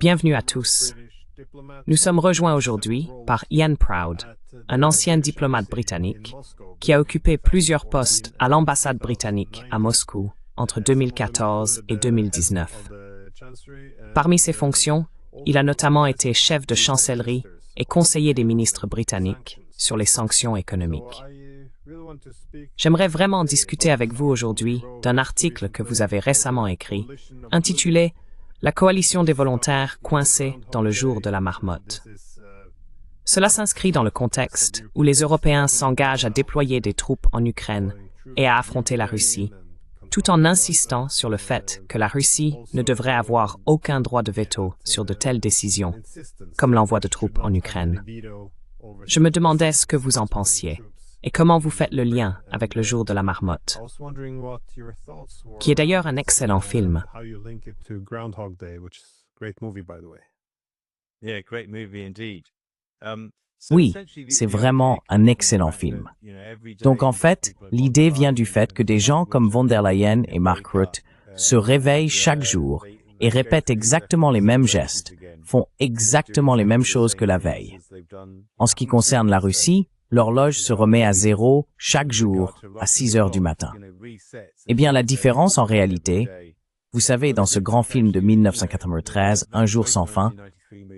Bienvenue à tous. Nous sommes rejoints aujourd'hui par Ian Proud, un ancien diplomate britannique qui a occupé plusieurs postes à l'ambassade britannique à Moscou entre 2014 et 2019. Parmi ses fonctions, il a notamment été chef de chancellerie et conseiller des ministres britanniques sur les sanctions économiques. J'aimerais vraiment discuter avec vous aujourd'hui d'un article que vous avez récemment écrit, intitulé « La coalition des volontaires coincés dans le jour de la marmotte ». Cela s'inscrit dans le contexte où les Européens s'engagent à déployer des troupes en Ukraine et à affronter la Russie, tout en insistant sur le fait que la Russie ne devrait avoir aucun droit de veto sur de telles décisions, comme l'envoi de troupes en Ukraine. Je me demandais ce que vous en pensiez. Et comment vous faites le lien avec le jour de la marmotte, qui est d'ailleurs un excellent film. Oui, c'est vraiment un excellent film. Donc en fait, l'idée vient du fait que des gens comme von der Leyen et Mark Rutte se réveillent chaque jour et répètent exactement les mêmes gestes, font exactement les mêmes choses que la veille. En ce qui concerne la Russie, l'horloge se remet à zéro chaque jour à 6 heures du matin. Eh bien, la différence en réalité, vous savez, dans ce grand film de 1993, Un jour sans fin,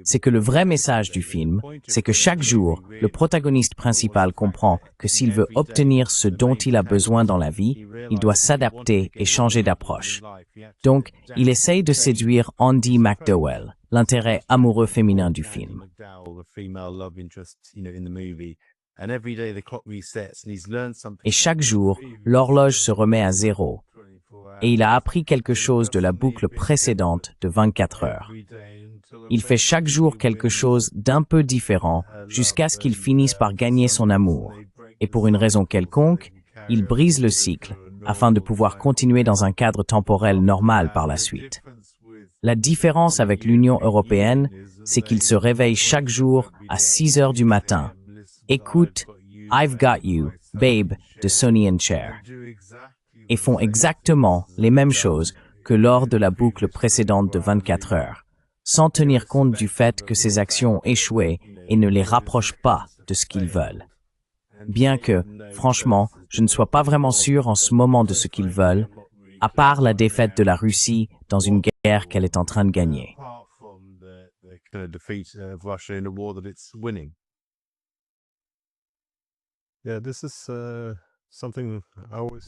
c'est que le vrai message du film, c'est que chaque jour, le protagoniste principal comprend que s'il veut obtenir ce dont il a besoin dans la vie, il doit s'adapter et changer d'approche. Donc, il essaye de séduire Andie MacDowell, l'intérêt amoureux féminin du film. Et chaque jour, l'horloge se remet à zéro. Et il a appris quelque chose de la boucle précédente de 24 heures. Il fait chaque jour quelque chose d'un peu différent jusqu'à ce qu'il finisse par gagner son amour. Et pour une raison quelconque, il brise le cycle afin de pouvoir continuer dans un cadre temporel normal par la suite. La différence avec l'Union européenne, c'est qu'il se réveille chaque jour à 6 heures du matin. Écoute I've Got You, Babe de Sonny and Cher et font exactement les mêmes choses que lors de la boucle précédente de 24 heures, sans tenir compte du fait que ces actions ont échoué et ne les rapprochent pas de ce qu'ils veulent. Bien que, franchement, je ne sois pas vraiment sûr en ce moment de ce qu'ils veulent, à part la défaite de la Russie dans une guerre qu'elle est en train de gagner.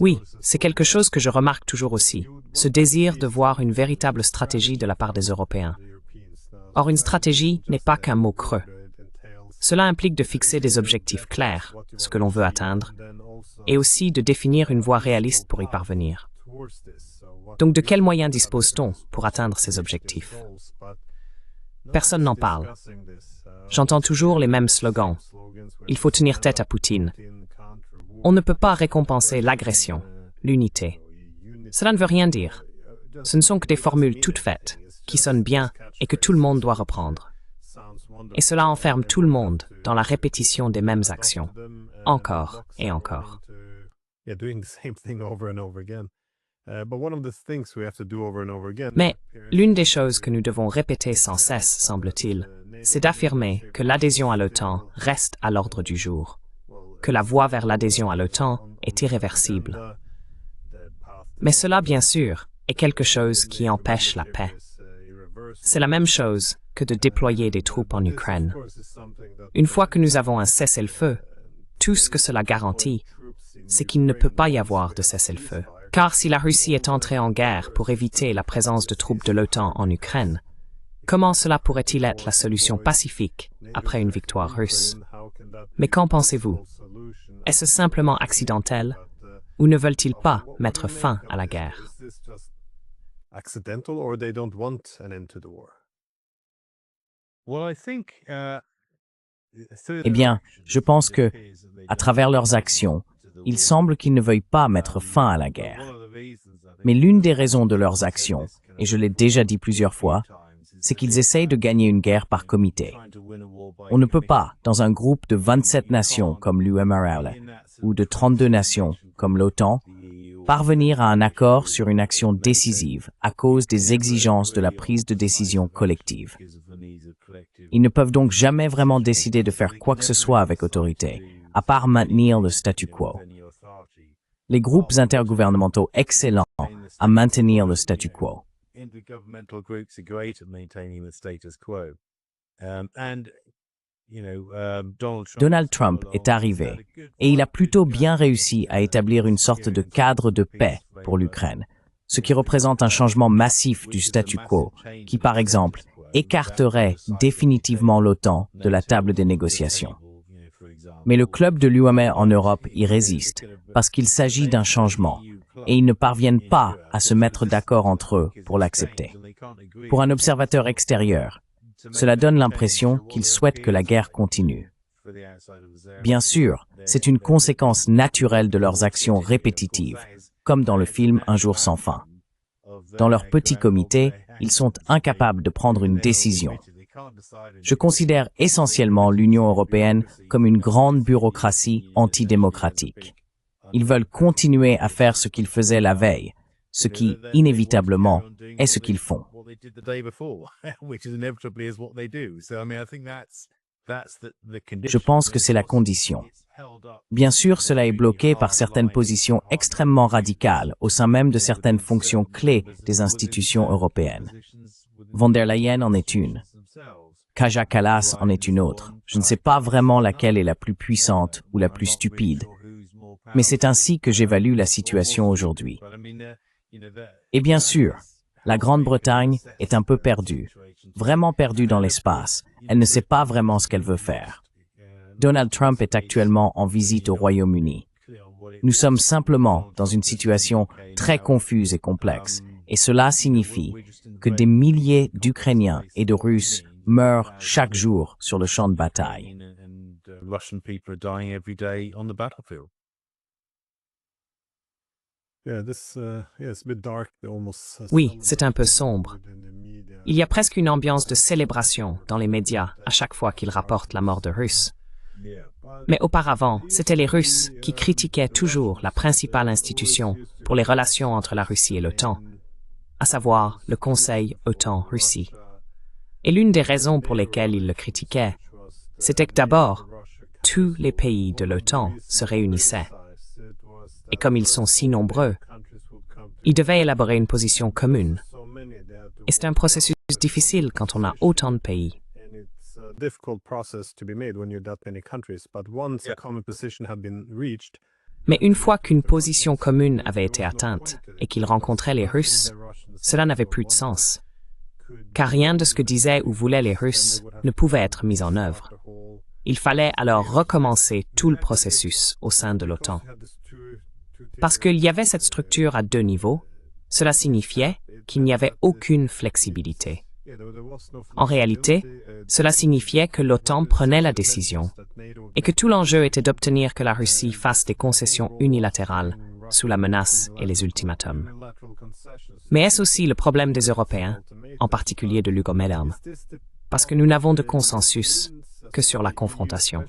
Oui, c'est quelque chose que je remarque toujours aussi, ce désir de voir une véritable stratégie de la part des Européens. Or, une stratégie n'est pas qu'un mot creux. Cela implique de fixer des objectifs clairs, ce que l'on veut atteindre, et aussi de définir une voie réaliste pour y parvenir. Donc, de quels moyens dispose-t-on pour atteindre ces objectifs? Personne n'en parle. J'entends toujours les mêmes slogans. Il faut tenir tête à Poutine. On ne peut pas récompenser l'agression, l'unité. Cela ne veut rien dire. Ce ne sont que des formules toutes faites, qui sonnent bien et que tout le monde doit reprendre. Et cela enferme tout le monde dans la répétition des mêmes actions, encore et encore. Mais l'une des choses que nous devons répéter sans cesse, semble-t-il, c'est d'affirmer que l'adhésion à l'OTAN reste à l'ordre du jour, que la voie vers l'adhésion à l'OTAN est irréversible. Mais cela, bien sûr, est quelque chose qui empêche la paix. C'est la même chose que de déployer des troupes en Ukraine. Une fois que nous avons un cessez-le-feu, tout ce que cela garantit, c'est qu'il ne peut pas y avoir de cessez-le-feu. Car si la Russie est entrée en guerre pour éviter la présence de troupes de l'OTAN en Ukraine, comment cela pourrait-il être la solution pacifique après une victoire russe? Mais qu'en pensez-vous? Est-ce simplement accidentel ou ne veulent-ils pas mettre fin à la guerre? Eh bien, je pense que, à travers leurs actions, il semble qu'ils ne veuillent pas mettre fin à la guerre. Mais l'une des raisons de leurs actions, et je l'ai déjà dit plusieurs fois, c'est qu'ils essayent de gagner une guerre par comité. On ne peut pas, dans un groupe de 27 nations comme l'UMRL, ou de 32 nations comme l'OTAN, parvenir à un accord sur une action décisive à cause des exigences de la prise de décision collective. Ils ne peuvent donc jamais vraiment décider de faire quoi que ce soit avec autorité, à part maintenir le statu quo. Les groupes intergouvernementaux excellents à maintenir le statu quo. Donald Trump est arrivé et il a plutôt bien réussi à établir une sorte de cadre de paix pour l'Ukraine, ce qui représente un changement massif du statu quo qui, par exemple, écarterait définitivement l'OTAN de la table des négociations. Mais le club de l'UMA en Europe y résiste parce qu'il s'agit d'un changement et ils ne parviennent pas à se mettre d'accord entre eux pour l'accepter. Pour un observateur extérieur, cela donne l'impression qu'ils souhaitent que la guerre continue. Bien sûr, c'est une conséquence naturelle de leurs actions répétitives, comme dans le film Un jour sans fin. Dans leur petit comité, ils sont incapables de prendre une décision. Je considère essentiellement l'Union européenne comme une grande bureaucratie antidémocratique. Ils veulent continuer à faire ce qu'ils faisaient la veille, ce qui, inévitablement, est ce qu'ils font. Je pense que c'est la condition. Bien sûr, cela est bloqué par certaines positions extrêmement radicales au sein même de certaines fonctions clés des institutions européennes. Von der Leyen en est une. Kaja Kallas en est une autre. Je ne sais pas vraiment laquelle est la plus puissante ou la plus stupide, mais c'est ainsi que j'évalue la situation aujourd'hui. Et bien sûr, la Grande-Bretagne est un peu perdue, vraiment perdue dans l'espace. Elle ne sait pas vraiment ce qu'elle veut faire. Donald Trump est actuellement en visite au Royaume-Uni. Nous sommes simplement dans une situation très confuse et complexe, et cela signifie que des milliers d'Ukrainiens et de Russes meurent chaque jour sur le champ de bataille. Oui, c'est un peu sombre. Il y a presque une ambiance de célébration dans les médias à chaque fois qu'ils rapportent la mort de Russes. Mais auparavant, c'étaient les Russes qui critiquaient toujours la principale institution pour les relations entre la Russie et l'OTAN, à savoir le Conseil OTAN-Russie. Et l'une des raisons pour lesquelles ils le critiquaient, c'était que d'abord, tous les pays de l'OTAN se réunissaient. Et comme ils sont si nombreux, ils devaient élaborer une position commune. Et c'est un processus difficile quand on a autant de pays. Mais une fois qu'une position commune avait été atteinte et qu'ils rencontraient les Russes, cela n'avait plus de sens. Car rien de ce que disaient ou voulaient les Russes ne pouvait être mis en œuvre. Il fallait alors recommencer tout le processus au sein de l'OTAN. Parce qu'il y avait cette structure à deux niveaux, cela signifiait qu'il n'y avait aucune flexibilité. En réalité, cela signifiait que l'OTAN prenait la décision et que tout l'enjeu était d'obtenir que la Russie fasse des concessions unilatérales sous la menace et les ultimatums. Mais est-ce aussi le problème des Européens, en particulier de Hugo Mehlern, parce que nous n'avons de consensus que sur la confrontation?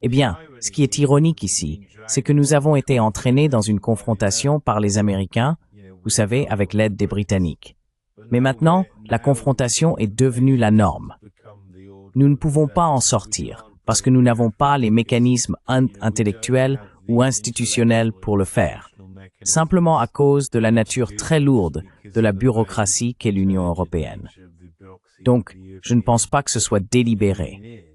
Eh bien, ce qui est ironique ici, c'est que nous avons été entraînés dans une confrontation par les Américains, vous savez, avec l'aide des Britanniques. Mais maintenant, la confrontation est devenue la norme. Nous ne pouvons pas en sortir, parce que nous n'avons pas les mécanismes intellectuels ou institutionnels pour le faire, simplement à cause de la nature très lourde de la bureaucratie qu'est l'Union européenne. Donc, je ne pense pas que ce soit délibéré.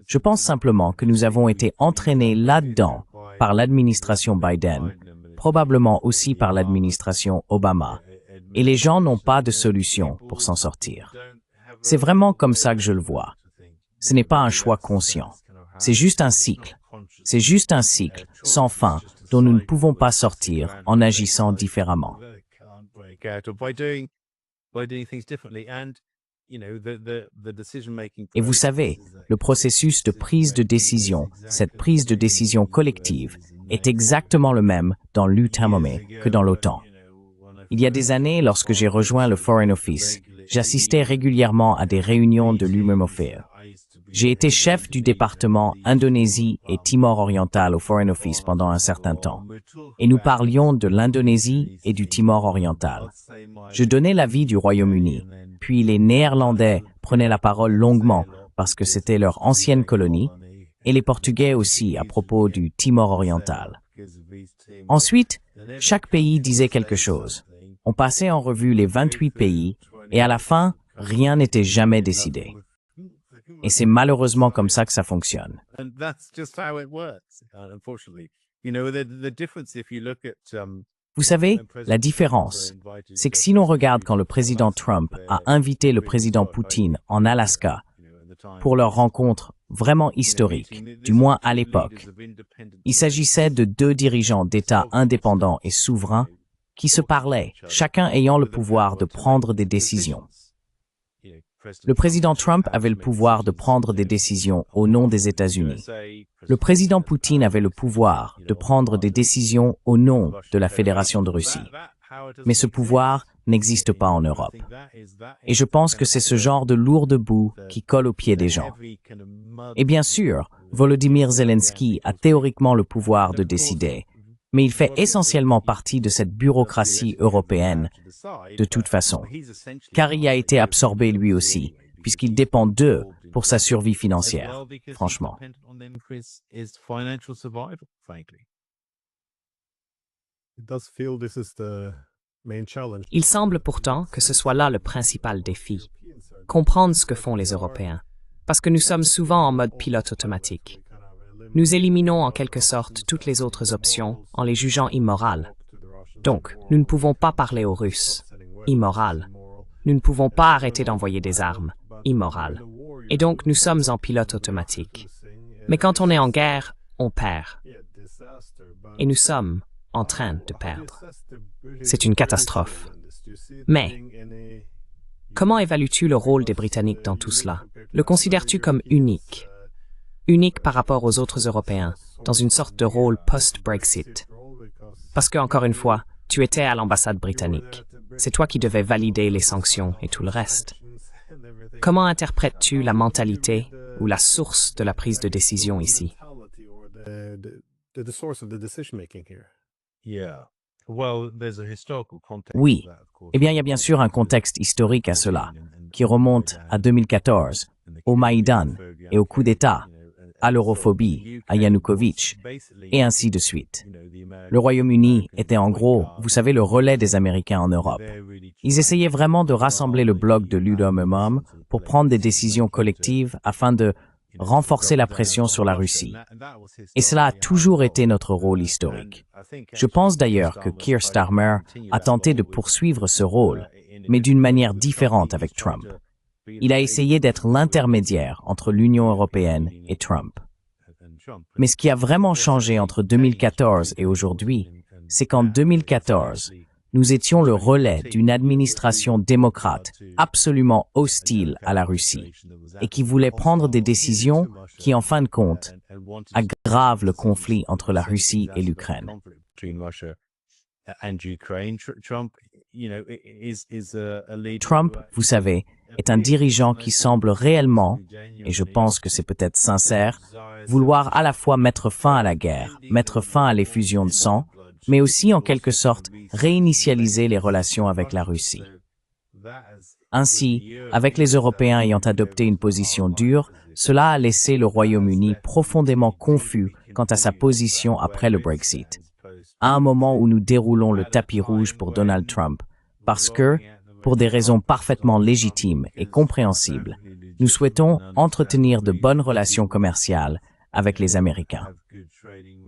Je pense simplement que nous avons été entraînés là-dedans par l'administration Biden, probablement aussi par l'administration Obama, et les gens n'ont pas de solution pour s'en sortir. C'est vraiment comme ça que je le vois. Ce n'est pas un choix conscient. C'est juste un cycle. C'est juste un cycle sans fin dont nous ne pouvons pas sortir en agissant différemment. Et vous savez, le processus de prise de décision, cette prise de décision collective, est exactement le même dans l'UTAMOME que dans l'OTAN. Il y a des années, lorsque j'ai rejoint le Foreign Office, j'assistais régulièrement à des réunions de l'UMOFE. J'ai été chef du département Indonésie et Timor oriental au Foreign Office pendant un certain temps, et nous parlions de l'Indonésie et du Timor oriental. Je donnais l'avis du Royaume-Uni, puis les Néerlandais prenaient la parole longuement parce que c'était leur ancienne colonie, et les Portugais aussi à propos du Timor oriental. Ensuite, chaque pays disait quelque chose. On passait en revue les 28 pays, et à la fin, rien n'était jamais décidé. Et c'est malheureusement comme ça que ça fonctionne. Vous savez, la différence, c'est que si l'on regarde quand le président Trump a invité le président Poutine en Alaska pour leur rencontre vraiment historique, du moins à l'époque, il s'agissait de deux dirigeants d'États indépendants et souverains qui se parlaient, chacun ayant le pouvoir de prendre des décisions. Le président Trump avait le pouvoir de prendre des décisions au nom des États-Unis. Le président Poutine avait le pouvoir de prendre des décisions au nom de la Fédération de Russie. Mais ce pouvoir n'existe pas en Europe. Et je pense que c'est ce genre de lourde boue qui colle aux pieds des gens. Et bien sûr, Volodymyr Zelensky a théoriquement le pouvoir de décider, mais il fait essentiellement partie de cette bureaucratie européenne de toute façon, car il a été absorbé lui aussi, puisqu'il dépend d'eux pour sa survie financière, franchement. Il semble pourtant que ce soit là le principal défi, comprendre ce que font les Européens, parce que nous sommes souvent en mode pilote automatique. Nous éliminons en quelque sorte toutes les autres options en les jugeant immorales. Donc, nous ne pouvons pas parler aux Russes. Immoral. Nous ne pouvons pas arrêter d'envoyer des armes. Immoral. Et donc, nous sommes en pilote automatique. Mais quand on est en guerre, on perd. Et nous sommes en train de perdre. C'est une catastrophe. Mais, comment évalues-tu le rôle des Britanniques dans tout cela? Le considères-tu comme unique? Unique par rapport aux autres Européens, dans une sorte de rôle post-Brexit. Parce que, encore une fois, tu étais à l'ambassade britannique. C'est toi qui devais valider les sanctions et tout le reste. Comment interprètes-tu la mentalité ou la source de la prise de décision ici? Oui. Eh bien, il y a bien sûr un contexte historique à cela, qui remonte à 2014, au Maïdan et au coup d'État, à l'europhobie, à Yanukovych, et ainsi de suite. Le Royaume-Uni était en gros, vous savez, le relais des Américains en Europe. Ils essayaient vraiment de rassembler le bloc de l'UDOMM pour prendre des décisions collectives afin de renforcer la pression sur la Russie. Et cela a toujours été notre rôle historique. Je pense d'ailleurs que Keir Starmer a tenté de poursuivre ce rôle, mais d'une manière différente avec Trump. Il a essayé d'être l'intermédiaire entre l'Union européenne et Trump. Mais ce qui a vraiment changé entre 2014 et aujourd'hui, c'est qu'en 2014, nous étions le relais d'une administration démocrate absolument hostile à la Russie et qui voulait prendre des décisions qui, en fin de compte, aggravent le conflit entre la Russie et l'Ukraine. Trump, vous savez, est un dirigeant qui semble réellement, et je pense que c'est peut-être sincère, vouloir à la fois mettre fin à la guerre, mettre fin à l'effusion de sang, mais aussi en quelque sorte réinitialiser les relations avec la Russie. Ainsi, avec les Européens ayant adopté une position dure, cela a laissé le Royaume-Uni profondément confus quant à sa position après le Brexit. À un moment où nous déroulons le tapis rouge pour Donald Trump, parce que, pour des raisons parfaitement légitimes et compréhensibles, nous souhaitons entretenir de bonnes relations commerciales avec les Américains.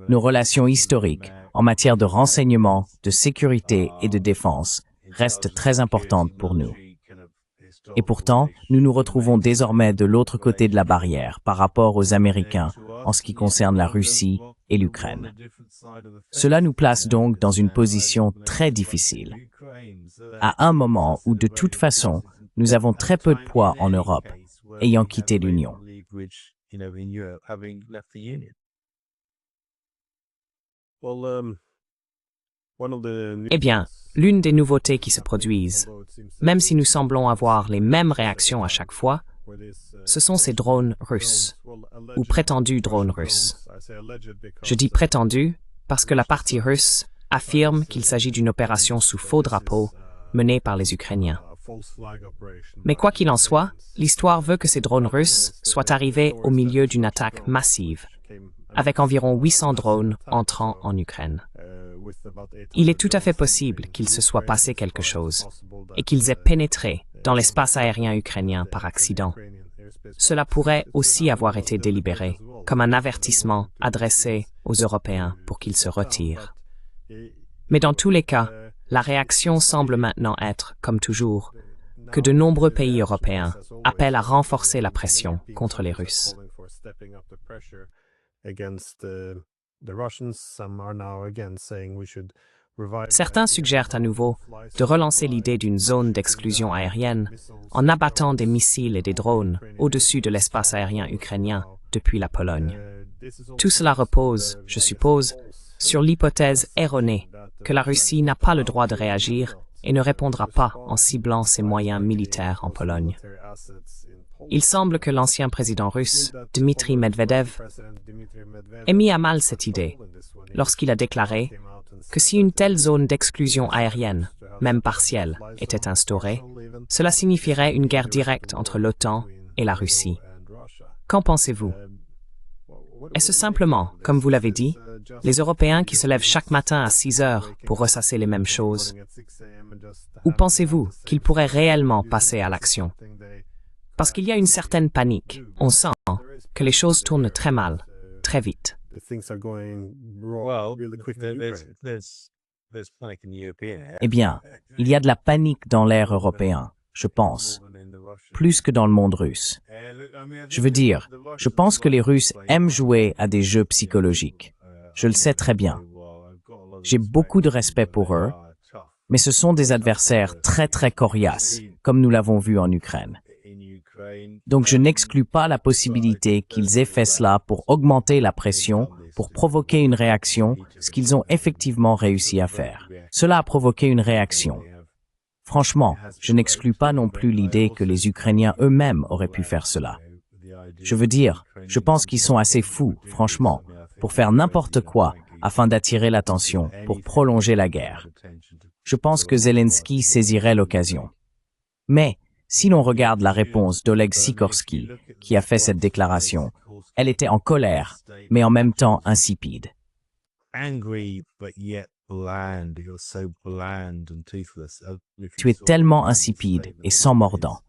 Nos relations historiques en matière de renseignement, de sécurité et de défense restent très importantes pour nous. Et pourtant, nous nous retrouvons désormais de l'autre côté de la barrière par rapport aux Américains en ce qui concerne la Russie et l'Ukraine. Cela nous place donc dans une position très difficile, à un moment où de toute façon, nous avons très peu de poids en Europe, ayant quitté l'Union. Eh bien, l'une des nouveautés qui se produisent, même si nous semblons avoir les mêmes réactions à chaque fois, Ce sont ces drones russes, ou prétendus drones russes. Je dis prétendus parce que la partie russe affirme qu'il s'agit d'une opération sous faux drapeau menée par les Ukrainiens. Mais quoi qu'il en soit, l'histoire veut que ces drones russes soient arrivés au milieu d'une attaque massive, avec environ 800 drones entrant en Ukraine. Il est tout à fait possible qu'il se soit passé quelque chose et qu'ils aient pénétré dans l'espace aérien ukrainien par accident. Cela pourrait aussi avoir été délibéré, comme un avertissement adressé aux Européens pour qu'ils se retirent. Mais dans tous les cas, la réaction semble maintenant être, comme toujours, que de nombreux pays européens appellent à renforcer la pression contre les Russes. Certains suggèrent à nouveau de relancer l'idée d'une zone d'exclusion aérienne en abattant des missiles et des drones au-dessus de l'espace aérien ukrainien depuis la Pologne. Tout cela repose, je suppose, sur l'hypothèse erronée que la Russie n'a pas le droit de réagir et ne répondra pas en ciblant ses moyens militaires en Pologne. Il semble que l'ancien président russe, Dmitry Medvedev, ait mis à mal cette idée lorsqu'il a déclaré que si une telle zone d'exclusion aérienne, même partielle, était instaurée, cela signifierait une guerre directe entre l'OTAN et la Russie. Qu'en pensez-vous? Est-ce simplement, comme vous l'avez dit, les Européens qui se lèvent chaque matin à 6 heures pour ressasser les mêmes choses? Ou pensez-vous qu'ils pourraient réellement passer à l'action? Parce qu'il y a une certaine panique. On sent que les choses tournent très mal, très vite. Eh bien, il y a de la panique dans l'air européen, je pense, plus que dans le monde russe. Je veux dire, je pense que les Russes aiment jouer à des jeux psychologiques. Je le sais très bien. J'ai beaucoup de respect pour eux, mais ce sont des adversaires très très coriaces, comme nous l'avons vu en Ukraine. Donc je n'exclus pas la possibilité qu'ils aient fait cela pour augmenter la pression, pour provoquer une réaction, ce qu'ils ont effectivement réussi à faire. Cela a provoqué une réaction. Franchement, je n'exclus pas non plus l'idée que les Ukrainiens eux-mêmes auraient pu faire cela. Je veux dire, je pense qu'ils sont assez fous, franchement, pour faire n'importe quoi afin d'attirer l'attention, pour prolonger la guerre. Je pense que Zelensky saisirait l'occasion. Mais, si l'on regarde la réponse d'Oleg Sikorsky, qui a fait cette déclaration, elle était en colère, mais en même temps insipide. Tu es tellement insipide et sans mordant.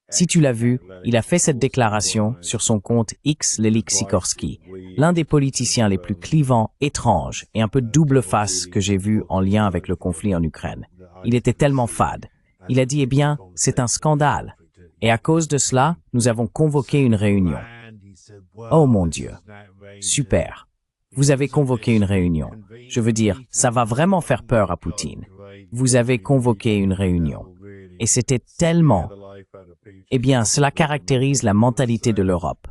Si tu l'as vu, il a fait cette déclaration sur son compte X Lelik Sikorsky, l'un des politiciens les plus clivants, étranges et un peu double-face que j'ai vu en lien avec le conflit en Ukraine. Il était tellement fade. Il a dit, eh bien, c'est un scandale. Et à cause de cela, nous avons convoqué une réunion. Oh mon Dieu. Super. Vous avez convoqué une réunion. Je veux dire, ça va vraiment faire peur à Poutine. Vous avez convoqué une réunion. Et c'était tellement... Eh bien, cela caractérise la mentalité de l'Europe.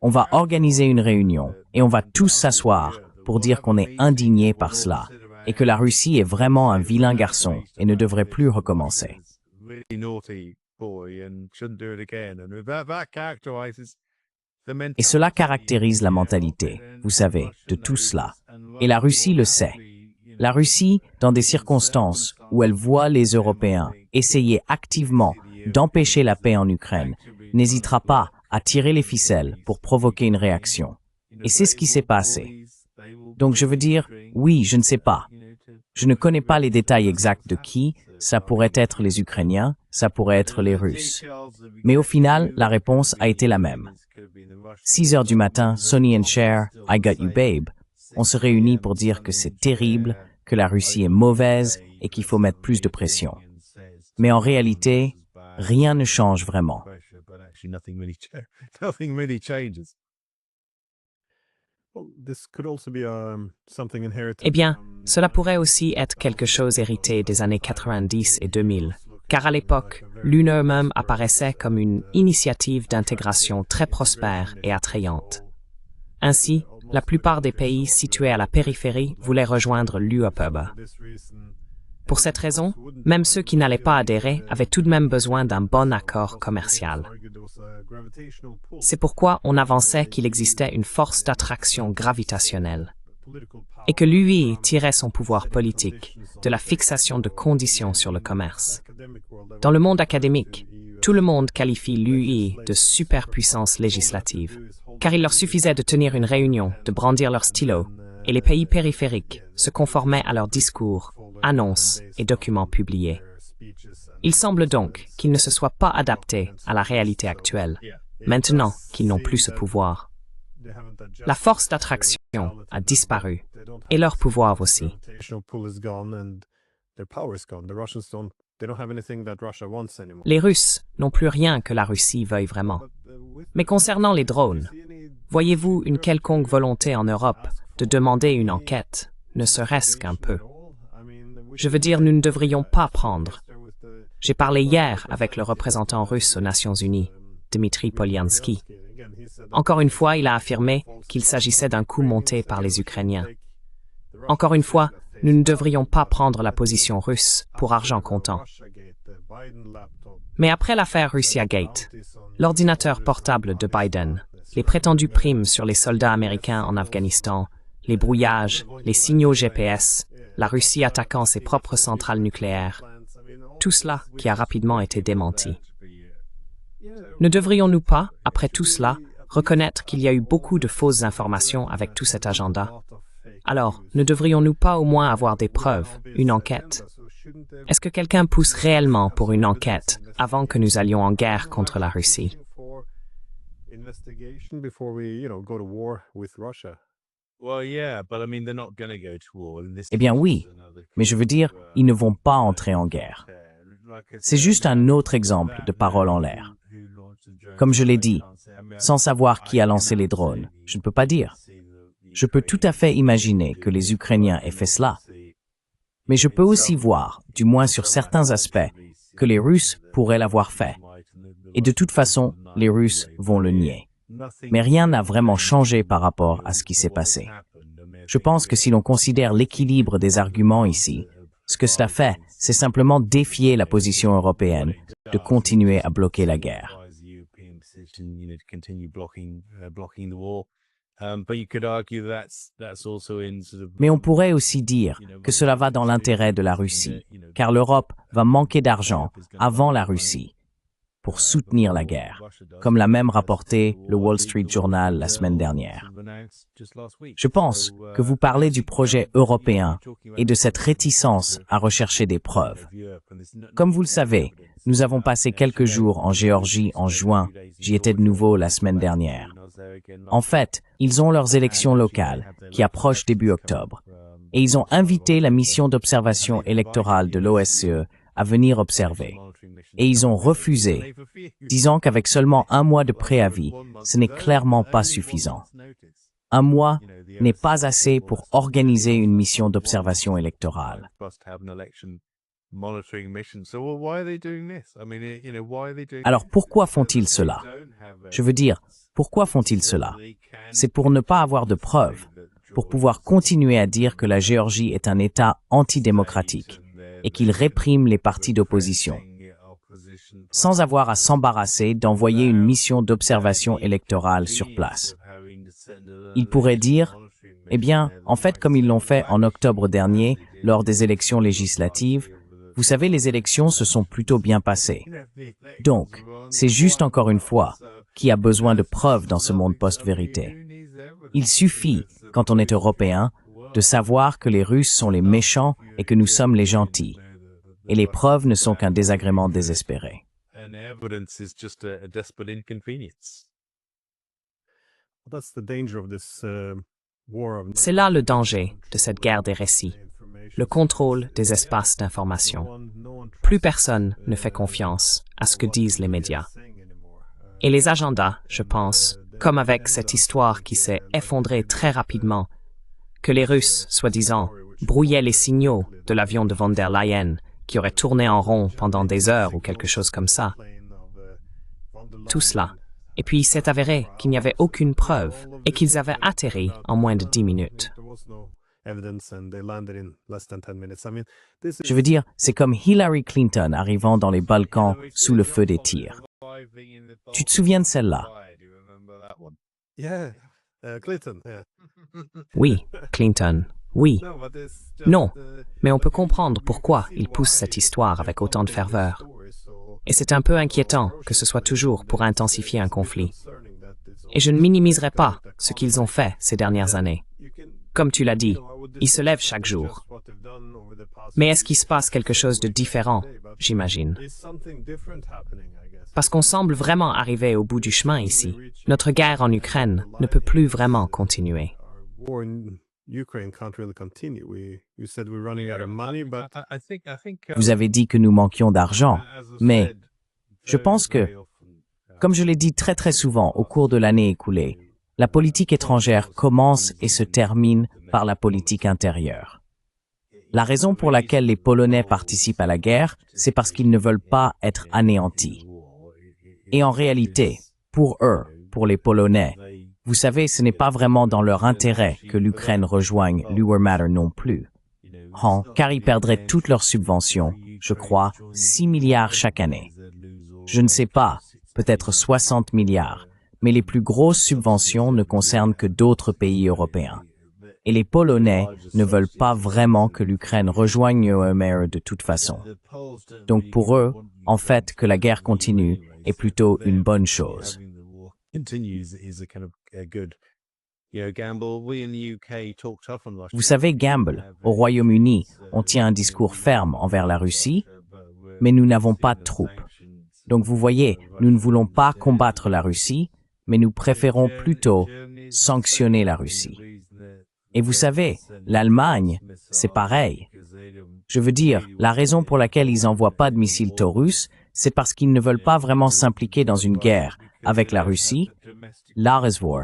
On va organiser une réunion et on va tous s'asseoir pour dire qu'on est indigné par cela et que la Russie est vraiment un vilain garçon et ne devrait plus recommencer. Et cela caractérise la mentalité, vous savez, de tout cela. Et la Russie le sait. La Russie, dans des circonstances où elle voit les Européens essayer activement d'empêcher la paix en Ukraine, n'hésitera pas à tirer les ficelles pour provoquer une réaction. Et c'est ce qui s'est passé. Donc je veux dire, oui, je ne sais pas. Je ne connais pas les détails exacts de qui, ça pourrait être les Ukrainiens, ça pourrait être les Russes. Mais au final, la réponse a été la même. 6 heures du matin, Sonny and Cher, I Got You Babe, on se réunit pour dire que c'est terrible, que la Russie est mauvaise et qu'il faut mettre plus de pression. Mais en réalité, rien ne change vraiment. Eh bien, cela pourrait aussi être quelque chose hérité des années 90 et 2000, car à l'époque, l'UNE même apparaissait comme une initiative d'intégration très prospère et attrayante. Ainsi, la plupart des pays situés à la périphérie voulaient rejoindre l'UEPB. Pour cette raison, même ceux qui n'allaient pas adhérer avaient tout de même besoin d'un bon accord commercial. C'est pourquoi on avançait qu'il existait une force d'attraction gravitationnelle et que l'UI tirait son pouvoir politique de la fixation de conditions sur le commerce. Dans le monde académique, tout le monde qualifie l'UI de superpuissance législative, car il leur suffisait de tenir une réunion, de brandir leur stylo, et les pays périphériques se conformaient à leurs discours, annonces et documents publiés. Il semble donc qu'ils ne se soient pas adaptés à la réalité actuelle, maintenant qu'ils n'ont plus ce pouvoir. La force d'attraction a disparu, et leur pouvoir aussi. Les Russes n'ont plus rien que la Russie veuille vraiment. Mais concernant les drones, voyez-vous une quelconque volonté en Europe de demander une enquête, ne serait-ce qu'un peu? Je veux dire, nous ne devrions pas prendre. J'ai parlé hier avec le représentant russe aux Nations Unies, Dmitry Polyansky. Encore une fois, il a affirmé qu'il s'agissait d'un coup monté par les Ukrainiens. Encore une fois, nous ne devrions pas prendre la position russe pour argent comptant. Mais après l'affaire Russiagate, l'ordinateur portable de Biden, les prétendues primes sur les soldats américains en Afghanistan, les brouillages, les signaux GPS, la Russie attaquant ses propres centrales nucléaires, tout cela qui a rapidement été démenti. Ne devrions-nous pas, après tout cela, reconnaître qu'il y a eu beaucoup de fausses informations avec tout cet agenda? Alors, ne devrions-nous pas au moins avoir des preuves, une enquête? Est-ce que quelqu'un pousse réellement pour une enquête avant que nous allions en guerre contre la Russie? Eh bien oui, mais je veux dire, ils ne vont pas entrer en guerre. C'est juste un autre exemple de parole en l'air. Comme je l'ai dit, sans savoir qui a lancé les drones, je ne peux pas dire. Je peux tout à fait imaginer que les Ukrainiens aient fait cela. Mais je peux aussi voir, du moins sur certains aspects, que les Russes pourraient l'avoir fait. Et de toute façon, les Russes vont le nier. Mais rien n'a vraiment changé par rapport à ce qui s'est passé. Je pense que si l'on considère l'équilibre des arguments ici, ce que cela fait, c'est simplement défier la position européenne de continuer à bloquer la guerre. Mais on pourrait aussi dire que cela va dans l'intérêt de la Russie, car l'Europe va manquer d'argent avant la Russie pour soutenir la guerre, comme l'a même rapporté le Wall Street Journal la semaine dernière. Je pense que vous parlez du projet européen et de cette réticence à rechercher des preuves. Comme vous le savez, nous avons passé quelques jours en Géorgie en juin, j'y étais de nouveau la semaine dernière. En fait, ils ont leurs élections locales, qui approchent début octobre, et ils ont invité la mission d'observation électorale de l'OSCE à venir observer. Et ils ont refusé, disant qu'avec seulement un mois de préavis, ce n'est clairement pas suffisant. Un mois n'est pas assez pour organiser une mission d'observation électorale. Alors pourquoi font-ils cela? Je veux dire, pourquoi font-ils cela? C'est pour ne pas avoir de preuves, pour pouvoir continuer à dire que la Géorgie est un État antidémocratique et qu'il réprime les partis d'opposition, sans avoir à s'embarrasser d'envoyer une mission d'observation électorale sur place. Ils pourraient dire, eh bien, en fait, comme ils l'ont fait en octobre dernier, lors des élections législatives, vous savez, les élections se sont plutôt bien passées. Donc, c'est juste encore une fois, qui a besoin de preuves dans ce monde post-vérité. Il suffit, quand on est européen, de savoir que les Russes sont les méchants et que nous sommes les gentils. Et les preuves ne sont qu'un désagrément désespéré. C'est là le danger de cette guerre des récits, le contrôle des espaces d'information. Plus personne ne fait confiance à ce que disent les médias. Et les agendas, je pense, comme avec cette histoire qui s'est effondrée très rapidement, que les Russes, soi-disant, brouillaient les signaux de l'avion de von der Leyen, qui aurait tourné en rond pendant des heures ou quelque chose comme ça. Tout cela. Et puis il s'est avéré qu'il n'y avait aucune preuve et qu'ils avaient atterri en moins de 10 minutes. Je veux dire, c'est comme Hillary Clinton arrivant dans les Balkans sous le feu des tirs. Tu te souviens de celle-là? Oui, Clinton, oui. Non, mais on peut comprendre pourquoi il pousse cette histoire avec autant de ferveur. Et c'est un peu inquiétant que ce soit toujours pour intensifier un conflit. Et je ne minimiserai pas ce qu'ils ont fait ces dernières années. Comme tu l'as dit, ils se lèvent chaque jour. Mais est-ce qu'il se passe quelque chose de différent, j'imagine? Parce qu'on semble vraiment arriver au bout du chemin ici. Notre guerre en Ukraine ne peut plus vraiment continuer. Vous avez dit que nous manquions d'argent, mais je pense que, comme je l'ai dit très souvent au cours de l'année écoulée, la politique étrangère commence et se termine par la politique intérieure. La raison pour laquelle les Polonais participent à la guerre, c'est parce qu'ils ne veulent pas être anéantis. Et en réalité, pour eux, pour les Polonais, vous savez, ce n'est pas vraiment dans leur intérêt que l'Ukraine rejoigne l'Euromatter non plus. Car ils perdraient toutes leurs subventions, je crois, 6 milliards chaque année. Je ne sais pas, peut-être 60 milliards, mais les plus grosses subventions ne concernent que d'autres pays européens. Et les Polonais ne veulent pas vraiment que l'Ukraine rejoigne l'Euromatter de toute façon. Donc pour eux, en fait, que la guerre continue est plutôt une bonne chose. Vous savez, Gamble, au Royaume-Uni, on tient un discours ferme envers la Russie, mais nous n'avons pas de troupes. Donc vous voyez, nous ne voulons pas combattre la Russie, mais nous préférons plutôt sanctionner la Russie. Et vous savez, l'Allemagne, c'est pareil. Je veux dire, la raison pour laquelle ils n'envoient pas de missiles Taurus, c'est parce qu'ils ne veulent pas vraiment s'impliquer dans une guerre avec la Russie,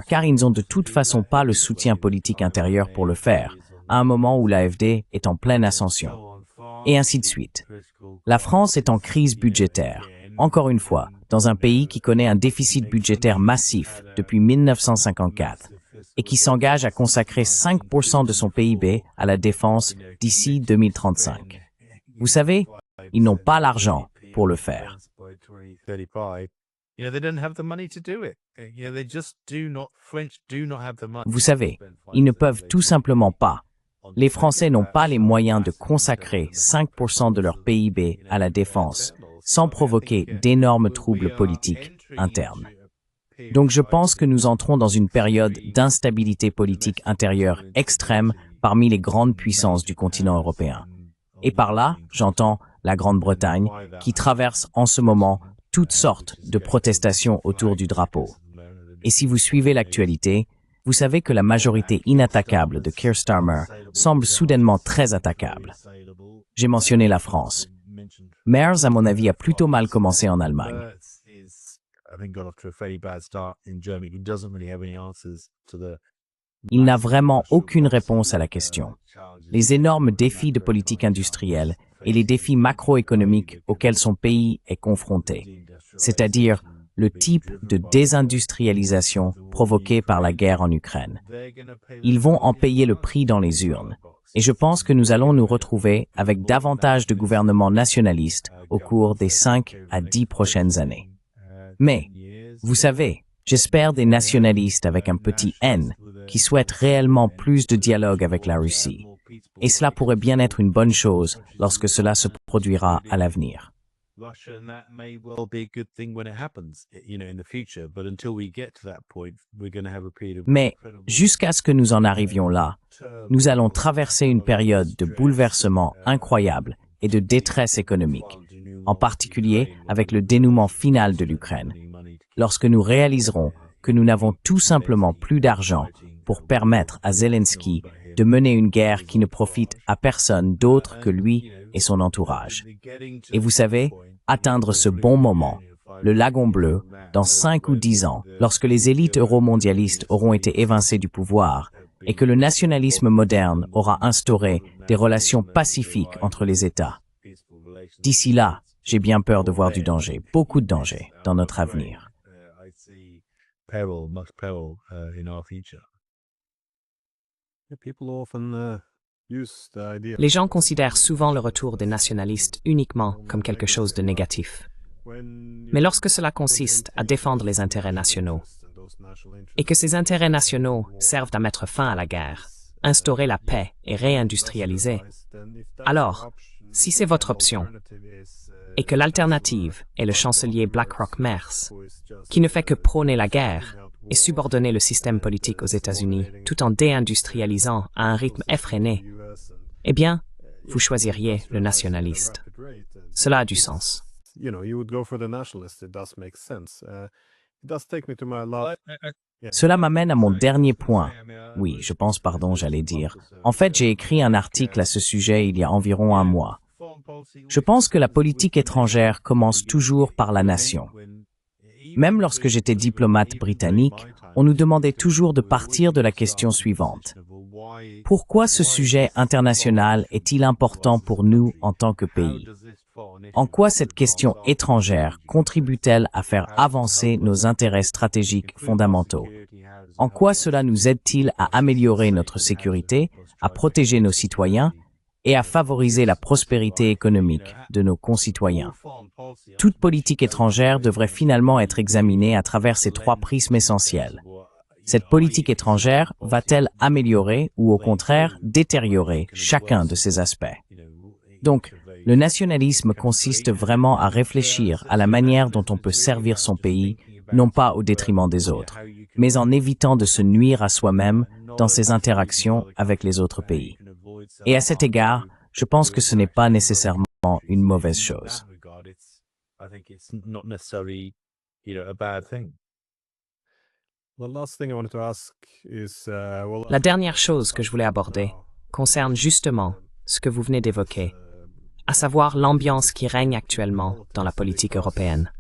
car ils n'ont de toute façon pas le soutien politique intérieur pour le faire, à un moment où l'AfD est en pleine ascension. Et ainsi de suite. La France est en crise budgétaire, encore une fois, dans un pays qui connaît un déficit budgétaire massif depuis 1954 et qui s'engage à consacrer 5% de son PIB à la défense d'ici 2035. Vous savez, ils n'ont pas l'argent pour le faire. Vous savez, ils ne peuvent tout simplement pas. Les Français n'ont pas les moyens de consacrer 5% de leur PIB à la défense sans provoquer d'énormes troubles politiques internes. Donc je pense que nous entrons dans une période d'instabilité politique intérieure extrême parmi les grandes puissances du continent européen. Et par là, j'entends la Grande-Bretagne qui traverse en ce moment toutes sortes de protestations autour du drapeau. Et si vous suivez l'actualité, vous savez que la majorité inattaquable de Keir Starmer semble soudainement très attaquable. J'ai mentionné la France. Merz, à mon avis, a plutôt mal commencé en Allemagne. Il n'a vraiment aucune réponse à la question. Les énormes défis de politique industrielle et les défis macroéconomiques auxquels son pays est confronté, c'est-à-dire le type de désindustrialisation provoquée par la guerre en Ukraine. Ils vont en payer le prix dans les urnes, et je pense que nous allons nous retrouver avec davantage de gouvernements nationalistes au cours des 5 à 10 prochaines années. Mais, vous savez, j'espère des nationalistes avec un petit N qui souhaitent réellement plus de dialogue avec la Russie. Et cela pourrait bien être une bonne chose lorsque cela se produira à l'avenir. Mais jusqu'à ce que nous en arrivions là, nous allons traverser une période de bouleversement incroyable et de détresse économique, en particulier avec le dénouement final de l'Ukraine, lorsque nous réaliserons que nous n'avons tout simplement plus d'argent pour permettre à Zelensky de mener une guerre qui ne profite à personne d'autre que lui et son entourage. Et vous savez, atteindre ce bon moment, le lagon bleu, dans 5 ou 10 ans, lorsque les élites euromondialistes auront été évincées du pouvoir et que le nationalisme moderne aura instauré des relations pacifiques entre les États. D'ici là, j'ai bien peur de voir du danger, beaucoup de danger, dans notre avenir. Les gens considèrent souvent le retour des nationalistes uniquement comme quelque chose de négatif. Mais lorsque cela consiste à défendre les intérêts nationaux, et que ces intérêts nationaux servent à mettre fin à la guerre, instaurer la paix et réindustrialiser, alors, si c'est votre option, et que l'alternative est le chancelier Blackrock Mers, qui ne fait que prôner la guerre et subordonner le système politique aux États-Unis tout en déindustrialisant à un rythme effréné, eh bien, vous choisiriez le nationaliste. Cela a du sens. Cela m'amène à mon dernier point. Oui, je pense, j'allais dire. En fait, j'ai écrit un article à ce sujet il y a environ un mois. Je pense que la politique étrangère commence toujours par la nation. Même lorsque j'étais diplomate britannique, on nous demandait toujours de partir de la question suivante. Pourquoi ce sujet international est-il important pour nous en tant que pays? En quoi cette question étrangère contribue-t-elle à faire avancer nos intérêts stratégiques fondamentaux? En quoi cela nous aide-t-il à améliorer notre sécurité, à protéger nos citoyens et à favoriser la prospérité économique de nos concitoyens? Toute politique étrangère devrait finalement être examinée à travers ces trois prismes essentiels. Cette politique étrangère va-t-elle améliorer ou au contraire détériorer chacun de ces aspects? Donc, le nationalisme consiste vraiment à réfléchir à la manière dont on peut servir son pays, non pas au détriment des autres, mais en évitant de se nuire à soi-même dans ses interactions avec les autres pays. Et à cet égard, je pense que ce n'est pas nécessairement une mauvaise chose. La dernière chose que je voulais aborder concerne justement ce que vous venez d'évoquer, à savoir l'ambiance qui règne actuellement dans la politique européenne.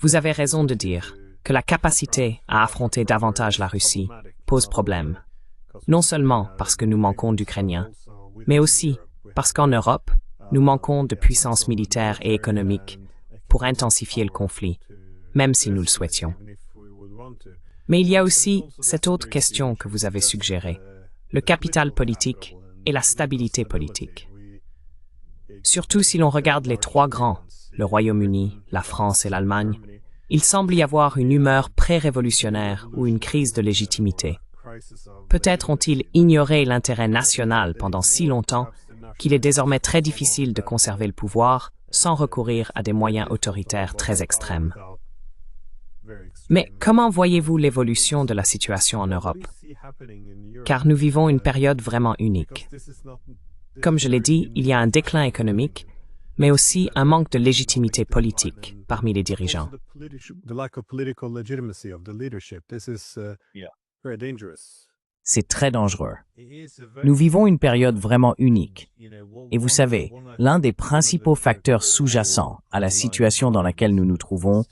Vous avez raison de dire que la capacité à affronter davantage la Russie pose problème, non seulement parce que nous manquons d'Ukrainiens, mais aussi parce qu'en Europe, nous manquons de puissance militaire et économique pour intensifier le conflit, même si nous le souhaitions. Mais il y a aussi cette autre question que vous avez suggérée, le capital politique et la stabilité politique. Surtout si l'on regarde les trois grands, le Royaume-Uni, la France et l'Allemagne, il semble y avoir une humeur pré-révolutionnaire ou une crise de légitimité. Peut-être ont-ils ignoré l'intérêt national pendant si longtemps qu'il est désormais très difficile de conserver le pouvoir sans recourir à des moyens autoritaires très extrêmes. Mais comment voyez-vous l'évolution de la situation en Europe? Car nous vivons une période vraiment unique. Comme je l'ai dit, il y a un déclin économique, mais aussi un manque de légitimité politique parmi les dirigeants. C'est très dangereux. Nous vivons une période vraiment unique. Et vous savez, l'un des principaux facteurs sous-jacents à la situation dans laquelle nous nous trouvons,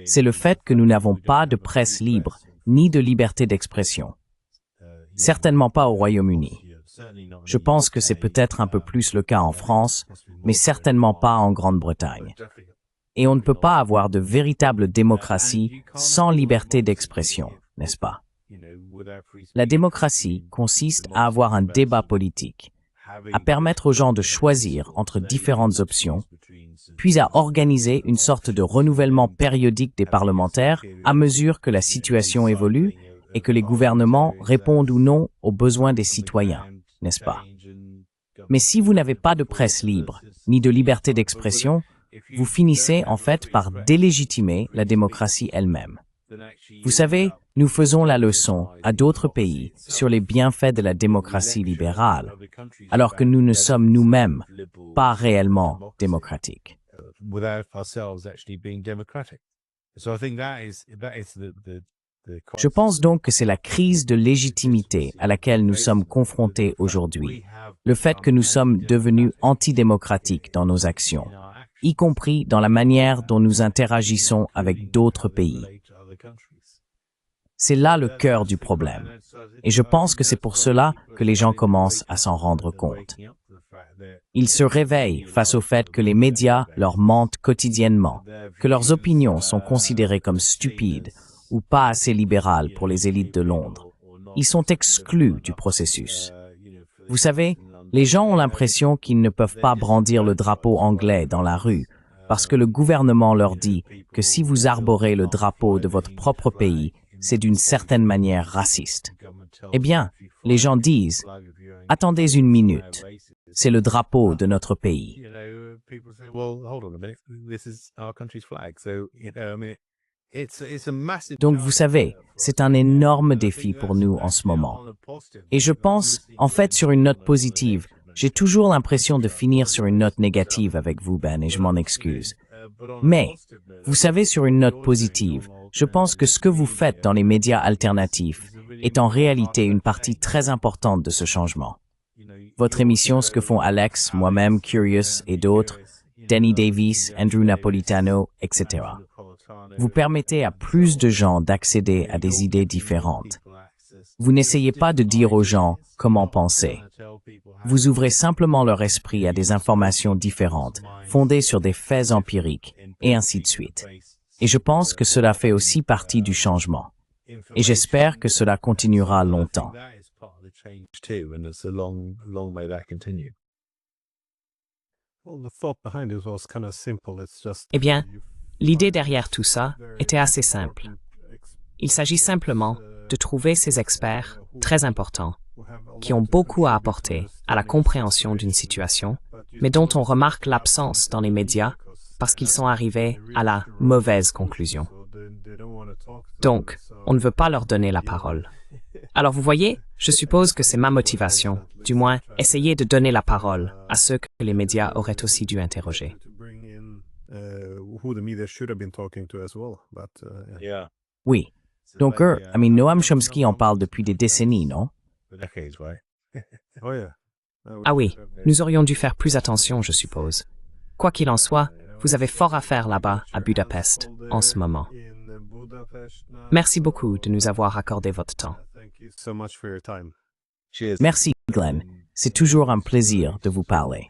c'est le fait que nous n'avons pas de presse libre ni de liberté d'expression. Certainement pas au Royaume-Uni. Je pense que c'est peut-être un peu plus le cas en France, mais certainement pas en Grande-Bretagne. Et on ne peut pas avoir de véritable démocratie sans liberté d'expression, n'est-ce pas? La démocratie consiste à avoir un débat politique, à permettre aux gens de choisir entre différentes options, puis à organiser une sorte de renouvellement périodique des parlementaires à mesure que la situation évolue et que les gouvernements répondent ou non aux besoins des citoyens, n'est-ce pas? Mais si vous n'avez pas de presse libre, ni de liberté d'expression, vous finissez en fait par délégitimer la démocratie elle-même. Vous savez, nous faisons la leçon à d'autres pays sur les bienfaits de la démocratie libérale, alors que nous ne sommes nous-mêmes pas réellement démocratiques. Je pense donc que c'est la crise de légitimité à laquelle nous sommes confrontés aujourd'hui, le fait que nous sommes devenus antidémocratiques dans nos actions, y compris dans la manière dont nous interagissons avec d'autres pays. C'est là le cœur du problème. Et je pense que c'est pour cela que les gens commencent à s'en rendre compte. Ils se réveillent face au fait que les médias leur mentent quotidiennement, que leurs opinions sont considérées comme stupides ou pas assez libérales pour les élites de Londres. Ils sont exclus du processus. Vous savez, les gens ont l'impression qu'ils ne peuvent pas brandir le drapeau anglais dans la rue parce que le gouvernement leur dit que si vous arborez le drapeau de votre propre pays, c'est d'une certaine manière raciste. Eh bien, les gens disent « Attendez une minute, c'est le drapeau de notre pays. » Donc vous savez, c'est un énorme défi pour nous en ce moment. Et je pense, en fait, sur une note positive, j'ai toujours l'impression de finir sur une note négative avec vous, Ben, et je m'en excuse. Mais, vous savez, sur une note positive, je pense que ce que vous faites dans les médias alternatifs est en réalité une partie très importante de ce changement. Votre émission, ce que font Alex, moi-même, Curious et d'autres, Danny Davis, Andrew Napolitano, etc. Vous permettez à plus de gens d'accéder à des idées différentes. Vous n'essayez pas de dire aux gens comment penser. Vous ouvrez simplement leur esprit à des informations différentes, fondées sur des faits empiriques, et ainsi de suite. Et je pense que cela fait aussi partie du changement. Et j'espère que cela continuera longtemps. Eh bien, l'idée derrière tout ça était assez simple. Il s'agit simplement de trouver ces experts très importants qui ont beaucoup à apporter à la compréhension d'une situation, mais dont on remarque l'absence dans les médias parce qu'ils sont arrivés à la mauvaise conclusion. Donc, on ne veut pas leur donner la parole. Alors vous voyez, je suppose que c'est ma motivation, du moins essayer de donner la parole à ceux que les médias auraient aussi dû interroger. Oui. Donc, Noam Chomsky en parle depuis des décennies, non? Ah oui, nous aurions dû faire plus attention, je suppose. Quoi qu'il en soit, vous avez fort à faire là-bas, à Budapest, en ce moment. Merci beaucoup de nous avoir accordé votre temps. Merci, Glenn. C'est toujours un plaisir de vous parler.